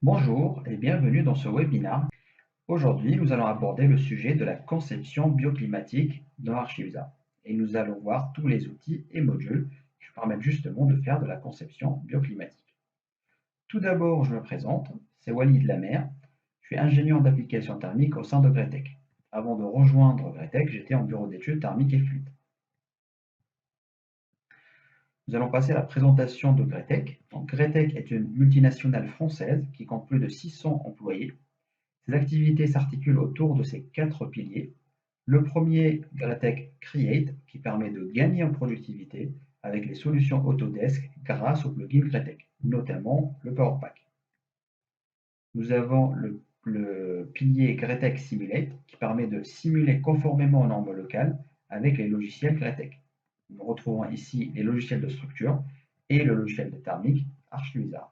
Bonjour et bienvenue dans ce webinaire. Aujourd'hui, nous allons aborder le sujet de la conception bioclimatique dans ArchiUSA. Et nous allons voir tous les outils et modules qui permettent justement de faire de la conception bioclimatique. Tout d'abord, je me présente, c'est Walid Lamer. Je suis ingénieur d'application thermique au sein de Gretec. Avant de rejoindre Gretec, j'étais en bureau d'études thermiques et fluides. Nous allons passer à la présentation de Gretec. Donc, Gretec est une multinationale française qui compte plus de 600 employés. Ces activités s'articulent autour de ces quatre piliers. Le premier, Gretec Create, qui permet de gagner en productivité avec les solutions Autodesk grâce au plugin Gretec, notamment le PowerPack. Nous avons le pilier Gretec Simulate, qui permet de simuler conformément aux normes locales avec les logiciels Gretec. Nous retrouvons ici les logiciels de structure et le logiciel de thermique ArchiWizard.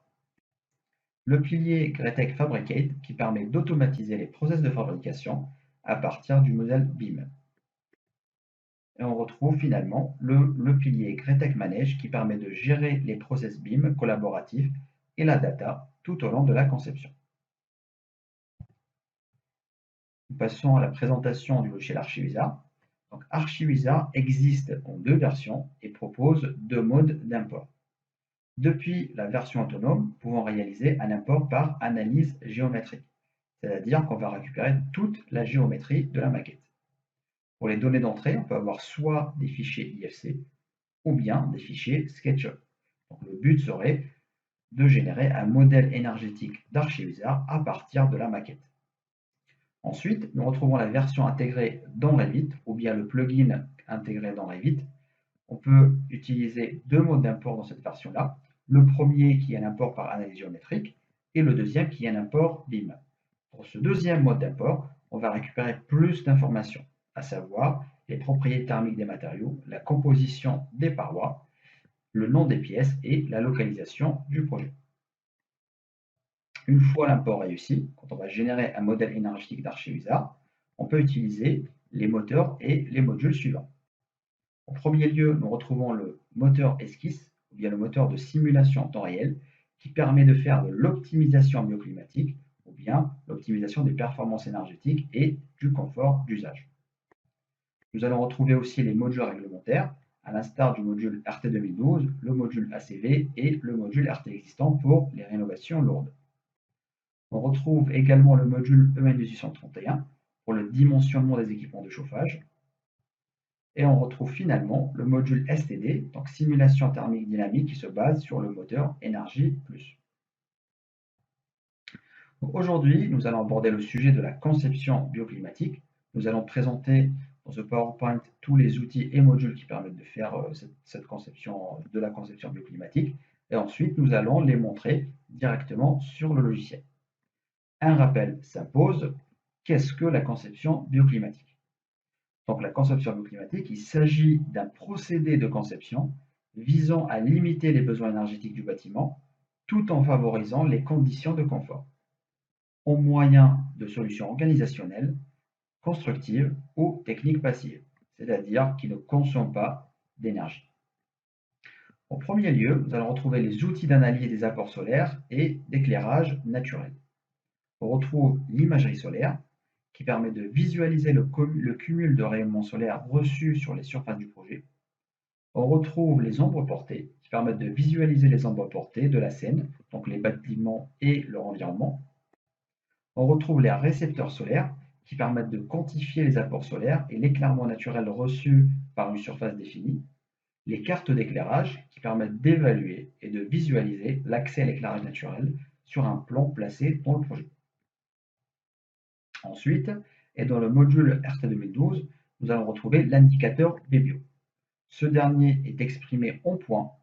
Le pilier Gretec Fabricate qui permet d'automatiser les process de fabrication à partir du modèle BIM. Et on retrouve finalement le pilier Gretec Manage qui permet de gérer les process BIM collaboratifs et la data tout au long de la conception. Nous passons à la présentation du logiciel ArchiWizard. Donc ArchiWizard existe en deux versions et propose deux modes d'import. Depuis la version autonome, nous pouvons réaliser un import par analyse géométrique, c'est-à-dire qu'on va récupérer toute la géométrie de la maquette. Pour les données d'entrée, on peut avoir soit des fichiers IFC ou bien des fichiers SketchUp. Donc, le but serait de générer un modèle énergétique d'ArchiWizard à partir de la maquette. Ensuite, nous retrouvons la version intégrée dans Revit ou bien le plugin intégré dans Revit. On peut utiliser deux modes d'import dans cette version-là. Le premier qui est un import par analyse géométrique et le deuxième qui est un import BIM. Pour ce deuxième mode d'import, on va récupérer plus d'informations, à savoir les propriétés thermiques des matériaux, la composition des parois, le nom des pièces et la localisation du projet. Une fois l'import réussi, quand on va générer un modèle énergétique d'ArchiWizard, on peut utiliser les moteurs et les modules suivants. En premier lieu, nous retrouvons le moteur esquisse, ou bien le moteur de simulation en temps réel, qui permet de faire de l'optimisation bioclimatique, ou bien l'optimisation des performances énergétiques et du confort d'usage. Nous allons retrouver aussi les modules réglementaires, à l'instar du module RT 2012, le module ACV et le module RT existant pour les rénovations lourdes. On retrouve également le module EN 1831 pour le dimensionnement des équipements de chauffage. Et on retrouve finalement le module STD, donc simulation thermique dynamique, qui se base sur le moteur Énergie Plus. Aujourd'hui, nous allons aborder le sujet de la conception bioclimatique. Nous allons présenter dans ce PowerPoint tous les outils et modules qui permettent de faire cette conception de la conception bioclimatique. Et ensuite, nous allons les montrer directement sur le logiciel. Un rappel s'impose. Qu'est-ce que la conception bioclimatique? Donc la conception bioclimatique, il s'agit d'un procédé de conception visant à limiter les besoins énergétiques du bâtiment tout en favorisant les conditions de confort, au moyen de solutions organisationnelles, constructives ou techniques passives, c'est-à-dire qui ne consomment pas d'énergie. En premier lieu, nous allons retrouver les outils d'analyse des apports solaires et d'éclairage naturel. On retrouve l'imagerie solaire, qui permet de visualiser le cumul de rayonnement solaire reçu sur les surfaces du projet. On retrouve les ombres portées, qui permettent de visualiser les ombres portées de la scène, donc les bâtiments et leur environnement. On retrouve les récepteurs solaires, qui permettent de quantifier les apports solaires et l'éclairement naturel reçu par une surface définie. Les cartes d'éclairage, qui permettent d'évaluer et de visualiser l'accès à l'éclairage naturel sur un plan placé dans le projet. Ensuite, et dans le module RT 2012, nous allons retrouver l'indicateur BBio. Ce dernier est exprimé en points,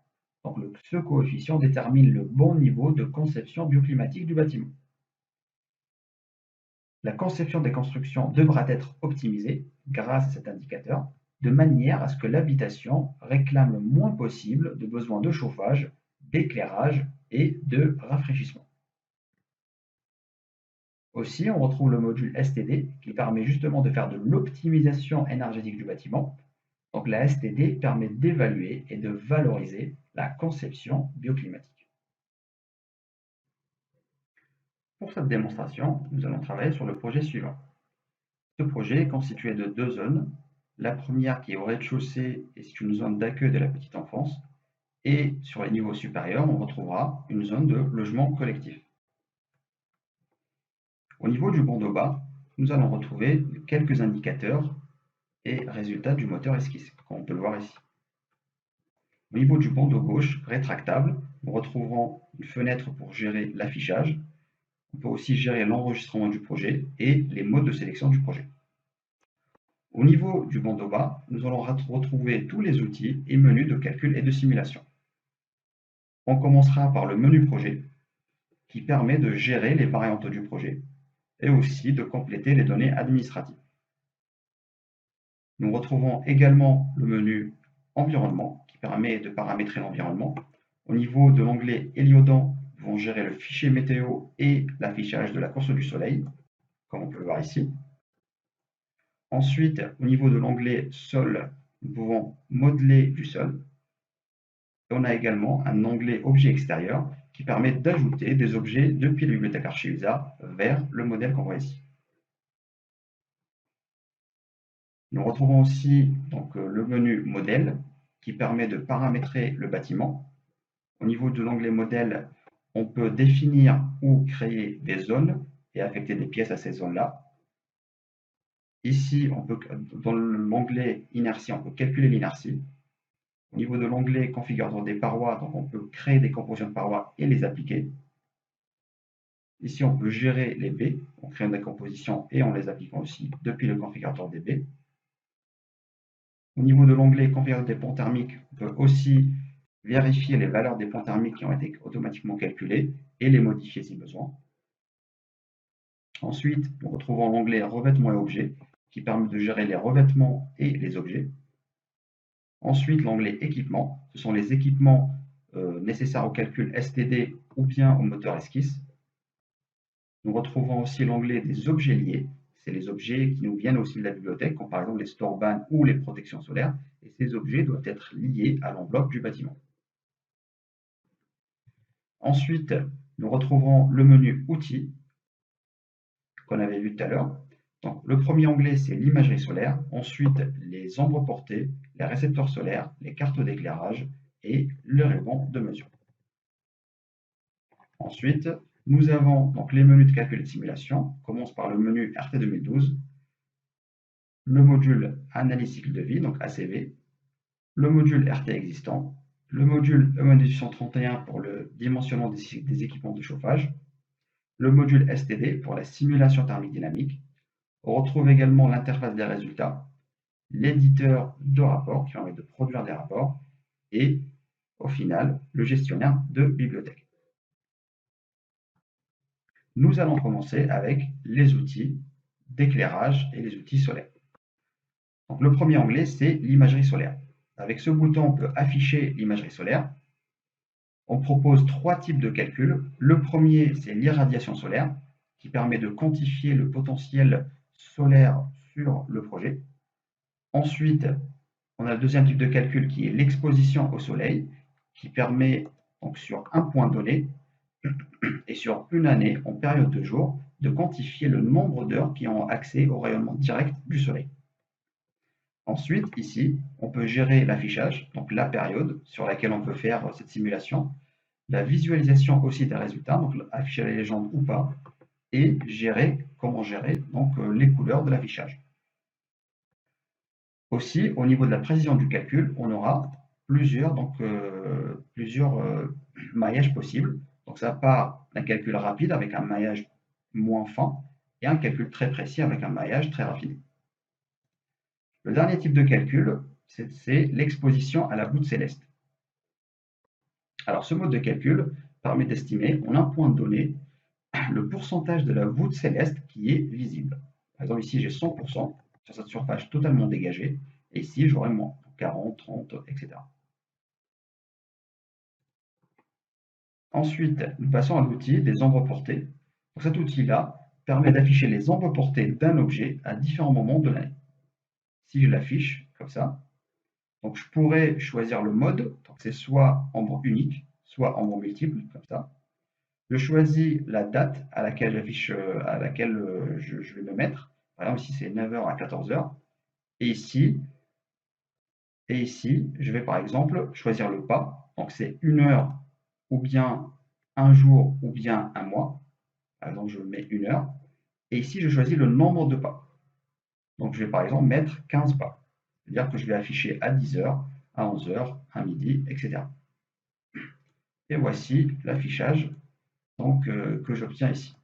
donc ce coefficient détermine le bon niveau de conception bioclimatique du bâtiment. La conception des constructions devra être optimisée grâce à cet indicateur, de manière à ce que l'habitation réclame le moins possible de besoins de chauffage, d'éclairage et de rafraîchissement. Aussi, on retrouve le module STD qui permet justement de faire de l'optimisation énergétique du bâtiment. Donc la STD permet d'évaluer et de valoriser la conception bioclimatique. Pour cette démonstration, nous allons travailler sur le projet suivant. Ce projet est constitué de deux zones. La première qui est au rez-de-chaussée et c'est une zone d'accueil de la petite enfance. Et sur les niveaux supérieurs, on retrouvera une zone de logement collectif. Au niveau du bandeau bas, nous allons retrouver quelques indicateurs et résultats du moteur esquisse, comme on peut le voir ici. Au niveau du bandeau gauche, rétractable, nous retrouverons une fenêtre pour gérer l'affichage. On peut aussi gérer l'enregistrement du projet et les modes de sélection du projet. Au niveau du bandeau bas, nous allons retrouver tous les outils et menus de calcul et de simulation. On commencera par le menu projet, qui permet de gérer les variantes du projet et aussi de compléter les données administratives. Nous retrouvons également le menu environnement, qui permet de paramétrer l'environnement. Au niveau de l'onglet Héliodan, nous pouvons gérer le fichier météo et l'affichage de la course du soleil, comme on peut le voir ici. Ensuite, au niveau de l'onglet Sol, nous pouvons modeler du sol. Et on a également un onglet Objets extérieurs qui permet d'ajouter des objets depuis la bibliothèque ArchiUSA vers le modèle qu'on voit ici. Nous retrouvons aussi donc, le menu Modèle qui permet de paramétrer le bâtiment. Au niveau de l'onglet Modèle, on peut définir ou créer des zones et affecter des pièces à ces zones-là. Ici, dans l'onglet Inertie, on peut calculer l'inertie. Au niveau de l'onglet configurateur des parois, donc on peut créer des compositions de parois et les appliquer. Ici, on peut gérer les baies, en créant des compositions et en les appliquant aussi depuis le configurateur des baies. Au niveau de l'onglet configurateur des ponts thermiques, on peut aussi vérifier les valeurs des points thermiques qui ont été automatiquement calculées et les modifier si besoin. Ensuite, nous retrouvons l'onglet revêtements et objets qui permet de gérer les revêtements et les objets. Ensuite, l'onglet équipement, ce sont les équipements nécessaires au calcul STD ou bien au moteur esquisse. Nous retrouvons aussi l'onglet des objets liés. C'est les objets qui nous viennent aussi de la bibliothèque, comme par exemple les storebands ou les protections solaires. Et ces objets doivent être liés à l'enveloppe du bâtiment. Ensuite, nous retrouverons le menu Outils qu'on avait vu tout à l'heure. Donc, le premier onglet, c'est l'imagerie solaire. Ensuite, les ombres portées, les récepteurs solaires, les cartes d'éclairage et le ruban de mesure. Ensuite, nous avons donc les menus de calcul et de simulation. On commence par le menu RT 2012, le module analyse cycle de vie, donc ACV, le module RT existant, le module E1831 pour le dimensionnement des équipements de chauffage, le module STD pour la simulation thermique dynamique. On retrouve également l'interface des résultats, l'éditeur de rapports qui permet de produire des rapports et, au final, le gestionnaire de bibliothèque. Nous allons commencer avec les outils d'éclairage et les outils solaires. Donc, le premier onglet, c'est l'imagerie solaire. Avec ce bouton, on peut afficher l'imagerie solaire. On propose trois types de calculs. Le premier, c'est l'irradiation solaire, qui permet de quantifier le potentiel solaire sur le projet. Ensuite, on a le deuxième type de calcul qui est l'exposition au soleil, qui permet donc sur un point donné et sur une année en période de jour de quantifier le nombre d'heures qui ont accès au rayonnement direct du soleil. Ensuite, ici, on peut gérer l'affichage, donc la période sur laquelle on peut faire cette simulation, la visualisation aussi des résultats, donc afficher la légende ou pas, et comment gérer donc, les couleurs de l'affichage. Aussi, au niveau de la précision du calcul, on aura plusieurs maillages possibles. Donc ça part d'un calcul rapide avec un maillage moins fin et un calcul très précis avec un maillage très raffiné. Le dernier type de calcul, c'est l'exposition à la voûte céleste. Alors ce mode de calcul permet d'estimer en un point donné le pourcentage de la voûte céleste qui est visible. Par exemple ici j'ai 100% sur cette surface totalement dégagée, et ici j'aurai moins, 40, 30, etc. Ensuite, nous passons à l'outil des ombres portées. Donc, cet outil-là permet d'afficher les ombres portées d'un objet à différents moments de l'année. Si je l'affiche comme ça, donc je pourrais choisir le mode, donc c'est soit ombre unique, soit ombre multiple, comme ça. Je choisis la date à laquelle je vais me mettre. Par exemple, ici, c'est 9 h à 14 h. Et ici, je vais par exemple choisir le pas. Donc, c'est 1 heure ou bien un jour ou bien un mois. Par exemple, je mets 1 heure. Et ici, je choisis le nombre de pas. Donc, je vais par exemple mettre 15 pas. C'est-à-dire que je vais afficher à 10 h, à 11 h, à midi, etc. Et voici l'affichage que j'obtiens ici.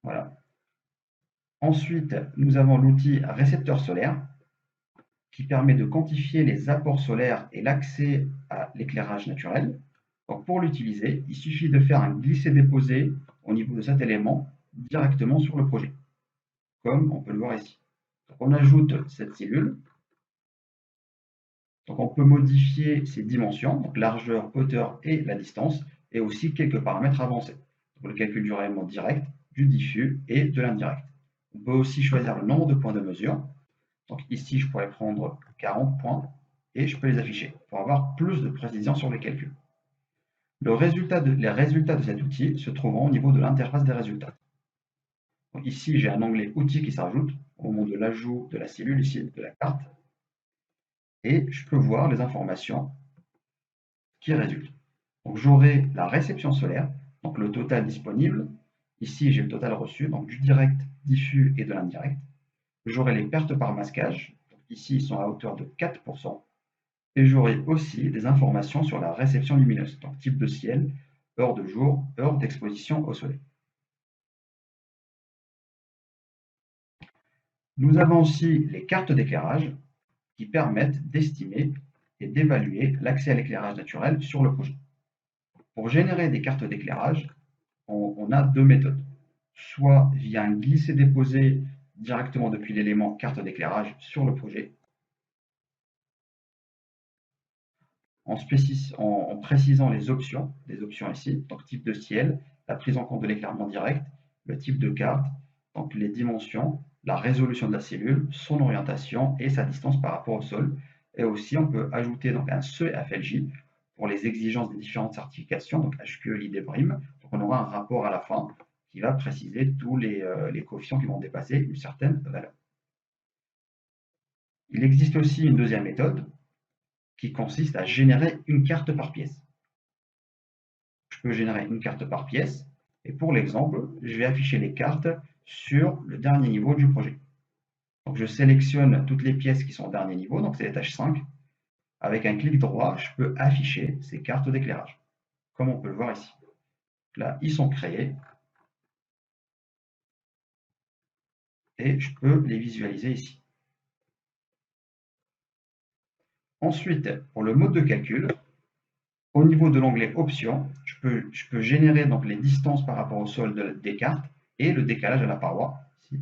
Voilà. Ensuite, nous avons l'outil récepteur solaire qui permet de quantifier les apports solaires et l'accès à l'éclairage naturel. Donc pour l'utiliser, il suffit de faire un glisser-déposer au niveau de cet élément directement sur le projet, comme on peut le voir ici. Donc on ajoute cette cellule. Donc on peut modifier ses dimensions, donc largeur, hauteur et la distance, et aussi quelques paramètres avancés, pour le calcul du rayonnement direct, du diffus et de l'indirect. On peut aussi choisir le nombre de points de mesure. Donc ici, je pourrais prendre 40 points et je peux les afficher pour avoir plus de précision sur les calculs. Les résultats de cet outil se trouveront au niveau de l'interface des résultats. Donc ici, j'ai un onglet outils qui s'ajoute au moment de l'ajout de la cellule ici, de la carte, et je peux voir les informations qui résultent. Donc j'aurai la réception solaire, donc le total disponible. Ici, j'ai le total reçu, donc du direct, diffus et de l'indirect. J'aurai les pertes par masquage. Donc ici, ils sont à hauteur de 4%. Et j'aurai aussi des informations sur la réception lumineuse, donc type de ciel, heure de jour, heure d'exposition au soleil. Nous avons aussi les cartes d'éclairage qui permettent d'estimer et d'évaluer l'accès à l'éclairage naturel sur le projet. Pour générer des cartes d'éclairage, on a deux méthodes. Soit via un glisser-déposer directement depuis l'élément carte d'éclairage sur le projet, en précisant les options ici, donc type de ciel, la prise en compte de l'éclairement direct, le type de carte, donc les dimensions, la résolution de la cellule, son orientation et sa distance par rapport au sol. Et aussi, on peut ajouter donc un seuil FLJ pour les exigences des différentes certifications, donc HQE, l'IDBRIM. Donc on aura un rapport à la fin qui va préciser tous les coefficients qui vont dépasser une certaine valeur. Il existe aussi une deuxième méthode qui consiste à générer une carte par pièce. Je peux générer une carte par pièce. Et pour l'exemple, je vais afficher les cartes sur le dernier niveau du projet. Donc je sélectionne toutes les pièces qui sont au dernier niveau, donc c'est l'étage 5. Avec un clic droit, je peux afficher ces cartes d'éclairage, comme on peut le voir ici. Là, ils sont créés et je peux les visualiser ici. Ensuite, pour le mode de calcul, au niveau de l'onglet Options, je peux générer donc les distances par rapport au sol des cartes et le décalage à la paroi. Ici.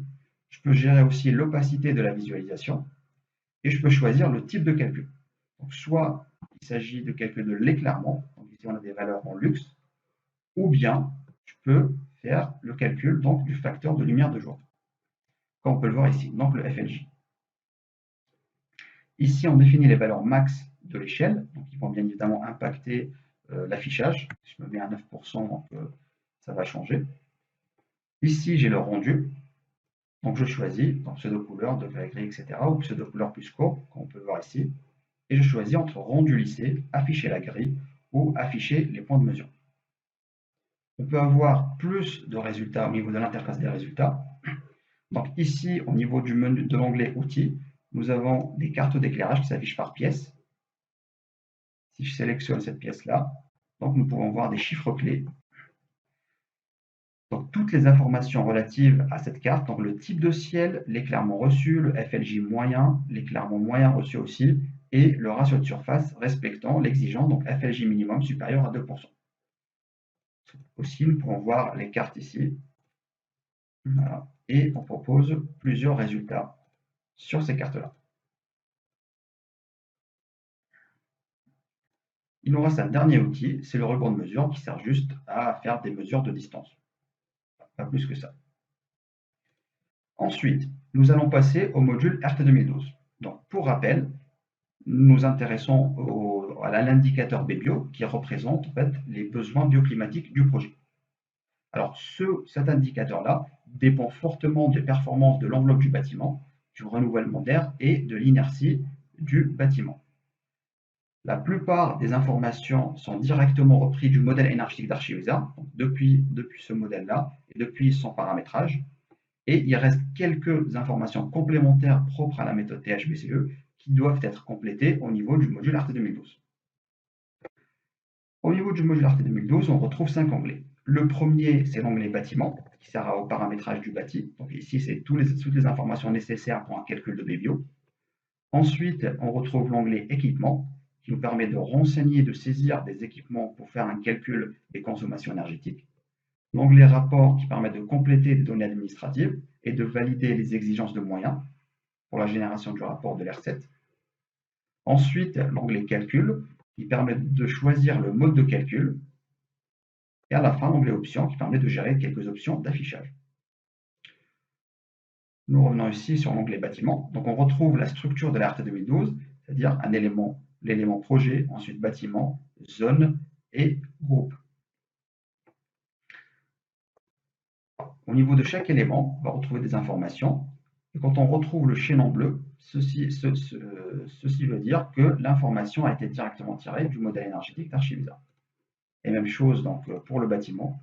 Je peux gérer aussi l'opacité de la visualisation et je peux choisir le type de calcul. Donc, soit il s'agit de calcul de l'éclairement, donc ici on a des valeurs en luxe, ou bien je peux faire le calcul donc, du facteur de lumière de jour, comme on peut le voir ici, donc le FLJ. Ici, on définit les valeurs max de l'échelle, donc ils vont bien évidemment impacter l'affichage. Si je me mets à 9%, donc, ça va changer. Ici, j'ai le rendu. Donc je choisis donc pseudo-couleur, degré gris, etc. ou pseudo-couleur plus court, comme on peut le voir ici. Et je choisis entre rendu lissé, afficher la grille ou afficher les points de mesure. On peut avoir plus de résultats au niveau de l'interface des résultats. Donc ici, au niveau du menu de l'onglet outils, nous avons des cartes d'éclairage qui s'affichent par pièce. Si je sélectionne cette pièce-là, donc nous pouvons voir des chiffres clés. Donc toutes les informations relatives à cette carte, donc le type de ciel, l'éclairement reçu, le FLJ moyen, l'éclairement moyen reçu aussi, et le ratio de surface respectant l'exigence, donc FLJ minimum supérieur à 2%. Aussi, nous pouvons voir les cartes ici. Voilà. Et on propose plusieurs résultats sur ces cartes-là. Il nous reste un dernier outil, c'est le ruban de mesure qui sert juste à faire des mesures de distance. Pas plus que ça. Ensuite, nous allons passer au module RT2012. Donc, pour rappel, nous nous intéressons à l'indicateur BBio qui représente en fait les besoins bioclimatiques du projet. Alors, cet indicateur-là dépend fortement des performances de l'enveloppe du bâtiment, du renouvellement d'air et de l'inertie du bâtiment. La plupart des informations sont directement reprises du modèle énergétique d'Archivisa, depuis ce modèle-là et depuis son paramétrage. Et il reste quelques informations complémentaires propres à la méthode THBCE qui doivent être complétées au niveau du module ART 2012. Au niveau du module ART 2012, on retrouve 5 onglets. Le premier, c'est l'onglet bâtiment, qui sert au paramétrage du bâti. Donc ici, c'est toutes les informations nécessaires pour un calcul de BBio. Ensuite, on retrouve l'onglet équipement, qui nous permet de renseigner, de saisir des équipements pour faire un calcul des consommations énergétiques. L'onglet rapport, qui permet de compléter des données administratives et de valider les exigences de moyens pour la génération du rapport de l'R7. Ensuite, l'onglet calcul, qui permet de choisir le mode de calcul. Et à la fin, l'onglet options, qui permet de gérer quelques options d'affichage. Nous revenons ici sur l'onglet bâtiment. Donc on retrouve la structure de la RT 2012, c'est-à-dire l'élément projet, ensuite bâtiment, zone et groupe. Au niveau de chaque élément, on va retrouver des informations. Et quand on retrouve le chaînon bleu, ceci veut dire que l'information a été directement tirée du modèle énergétique d'Archivisa. Et même chose donc, pour le bâtiment,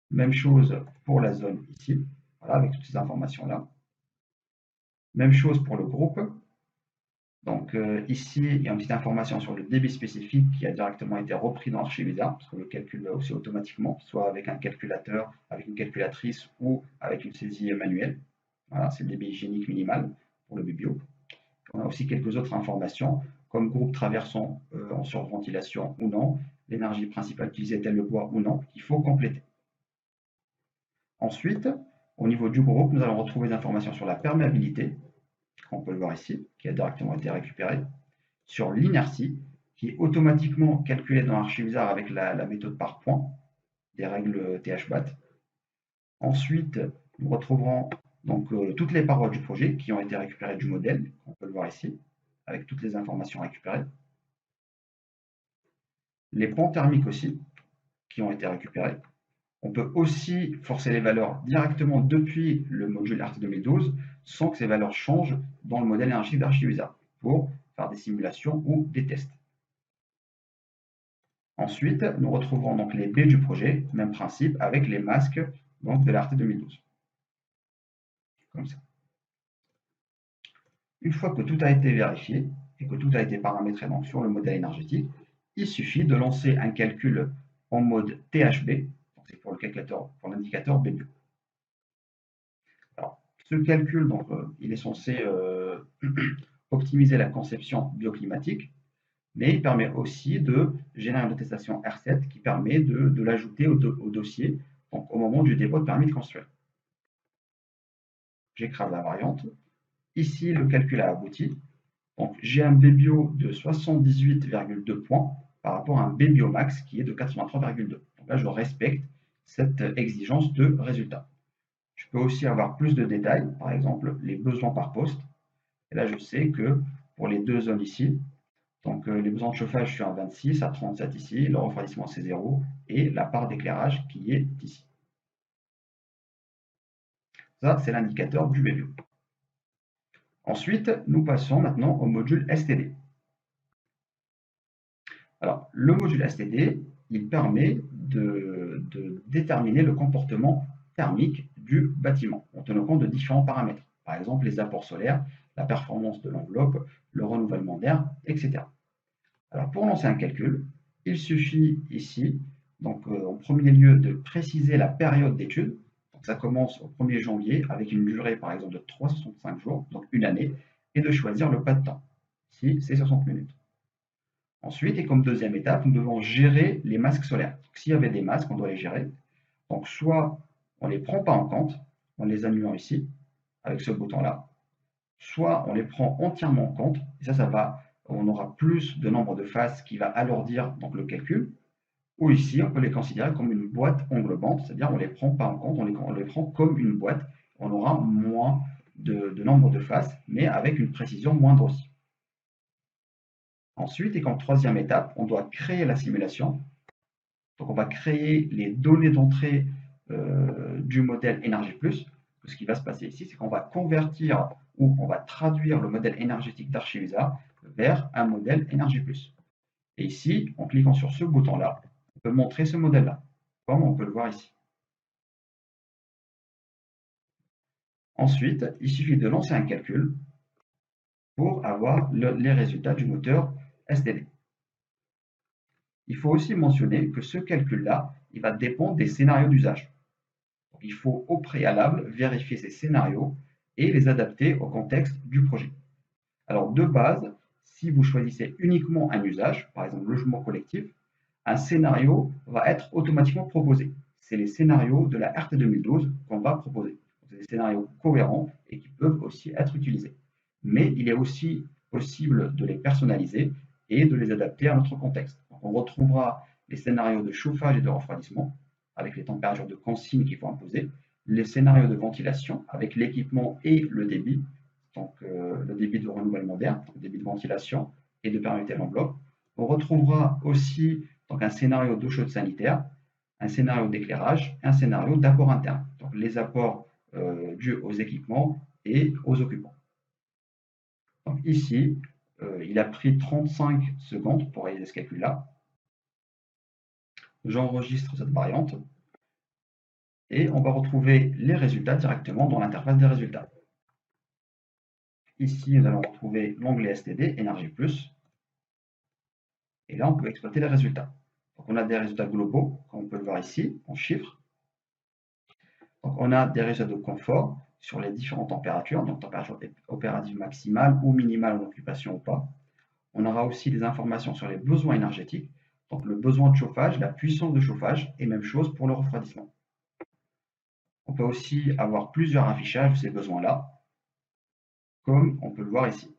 même chose pour la zone ici, voilà, avec toutes ces informations-là. Même chose pour le groupe. Donc ici, il y a une petite information sur le débit spécifique qui a directement été repris dans Archivisa, parce qu'on le calcule aussi automatiquement, soit avec un calculateur, avec une calculatrice ou avec une saisie manuelle. Voilà, c'est le débit hygiénique minimal pour le BBio. On a aussi quelques autres informations, comme groupe traversant en surventilation ou non, l'énergie principale utilisée est-elle le bois ou non, qu'il faut compléter. Ensuite, au niveau du groupe, nous allons retrouver des informations sur la perméabilité, on peut le voir ici, qui a directement été récupérée, sur l'inertie, qui est automatiquement calculée dans Archivisa avec la méthode par points, des règles THBAT. Ensuite, nous retrouverons donc toutes les paroles du projet qui ont été récupérées du modèle, on peut le voir ici, avec toutes les informations récupérées. Les ponts thermiques aussi, qui ont été récupérés. On peut aussi forcer les valeurs directement depuis le module ART 2012 sans que ces valeurs changent dans le modèle énergétique d'Archivisa pour faire des simulations ou des tests. Ensuite, nous retrouvons donc les baies du projet, même principe, avec les masques donc, de l'ART 2012. Comme ça. Une fois que tout a été vérifié et que tout a été paramétré donc, sur le modèle énergétique, il suffit de lancer un calcul en mode THB, c'est pour le calculateur, pour l'indicateur BBio. Alors, ce calcul, donc, il est censé optimiser la conception bioclimatique, mais il permet aussi de générer une attestation R7 qui permet de l'ajouter au dossier donc, au moment du dépôt de permis de construire. J'écrase la variante. Ici, le calcul a abouti. Donc, j'ai un BBio de 78,2 points par rapport à un BBio max qui est de 83,2. Donc là, je respecte cette exigence de résultat. Je peux aussi avoir plus de détails, par exemple les besoins par poste. Et là, je sais que pour les deux zones ici, donc les besoins de chauffage, je suis à 26, à 37 ici, le refroidissement c'est 0, et la part d'éclairage qui est ici. Ça, c'est l'indicateur du BBio. Ensuite, nous passons maintenant au module STD. Alors, le module STD, il permet de déterminer le comportement thermique du bâtiment en tenant compte de différents paramètres. Par exemple, les apports solaires, la performance de l'enveloppe, le renouvellement d'air, etc. Alors, pour lancer un calcul, il suffit ici, donc en premier lieu, de préciser la période d'étude. Donc, ça commence au 1er janvier avec une durée, par exemple, de 365 jours, donc une année, et de choisir le pas de temps. Ici, c'est 60 minutes. Ensuite, et comme deuxième étape, nous devons gérer les masques solaires. S'il y avait des masques, on doit les gérer. Donc, soit on ne les prend pas en compte, en les annulant ici, avec ce bouton-là, soit on les prend entièrement en compte, et ça va, on aura plus de nombre de phases qui va alourdir donc, le calcul, ou ici, on peut les considérer comme une boîte englobante, c'est-à-dire on ne les prend pas en compte, on les prend comme une boîte, on aura moins de nombre de faces, mais avec une précision moindre aussi. Ensuite, et comme troisième étape, on doit créer la simulation. Donc on va créer les données d'entrée du modèle Energy+. Ce qui va se passer ici, c'est qu'on va convertir ou on va traduire le modèle énergétique d'Archivisa vers un modèle Energy+. Et ici, en cliquant sur ce bouton-là, on peut montrer ce modèle-là, comme on peut le voir ici. Ensuite, il suffit de lancer un calcul pour avoir les résultats du moteur STD. Il faut aussi mentionner que ce calcul-là, il va dépendre des scénarios d'usage. Il faut au préalable vérifier ces scénarios et les adapter au contexte du projet. Alors de base, si vous choisissez uniquement un usage, par exemple logement collectif, un scénario va être automatiquement proposé. C'est les scénarios de la RT 2012 qu'on va proposer. C'est des scénarios cohérents et qui peuvent aussi être utilisés. Mais il est aussi possible de les personnaliser et de les adapter à notre contexte. Donc, on retrouvera les scénarios de chauffage et de refroidissement avec les températures de consigne qu'il faut imposer, les scénarios de ventilation avec l'équipement et le débit, donc le débit de renouvellement d'air, le débit de ventilation et de perméabilité à l'enveloppe. On retrouvera aussi donc, un scénario d'eau chaude sanitaire, un scénario d'éclairage, un scénario d'apport interne, donc les apports dus aux équipements et aux occupants. Donc ici, il a pris 35 secondes pour réaliser ce calcul-là. J'enregistre cette variante et on va retrouver les résultats directement dans l'interface des résultats. Ici, nous allons retrouver l'onglet STD, Énergie Plus, et là, on peut exploiter les résultats. Donc, on a des résultats globaux, comme on peut le voir ici, en chiffres. Donc, on a des résultats de confort sur les différentes températures, donc température opérative maximale ou minimale en occupation ou pas. On aura aussi des informations sur les besoins énergétiques, donc le besoin de chauffage, la puissance de chauffage, et même chose pour le refroidissement. On peut aussi avoir plusieurs affichages de ces besoins-là, comme on peut le voir ici.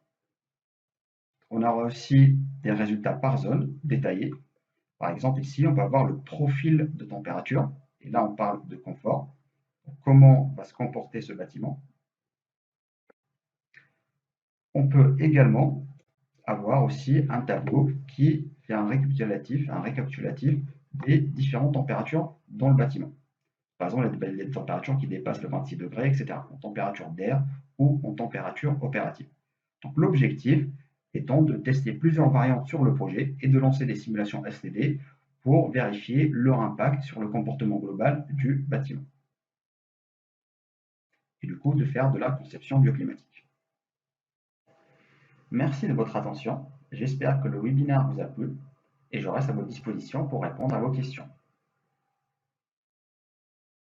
On aura aussi des résultats par zone détaillés. Par exemple, ici, on va voir le profil de température, et là, on parle de confort. Comment va se comporter ce bâtiment. On peut également avoir aussi un tableau qui fait un récapitulatif des différentes températures dans le bâtiment. Par exemple, il y a des températures qui dépassent le 26 degrés, etc., en température d'air ou en température opérative. Donc l'objectif étant de tester plusieurs variantes sur le projet et de lancer des simulations STD pour vérifier leur impact sur le comportement global du bâtiment. Et du coup, de faire de la conception bioclimatique. Merci de votre attention. J'espère que le webinaire vous a plu et je reste à votre disposition pour répondre à vos questions.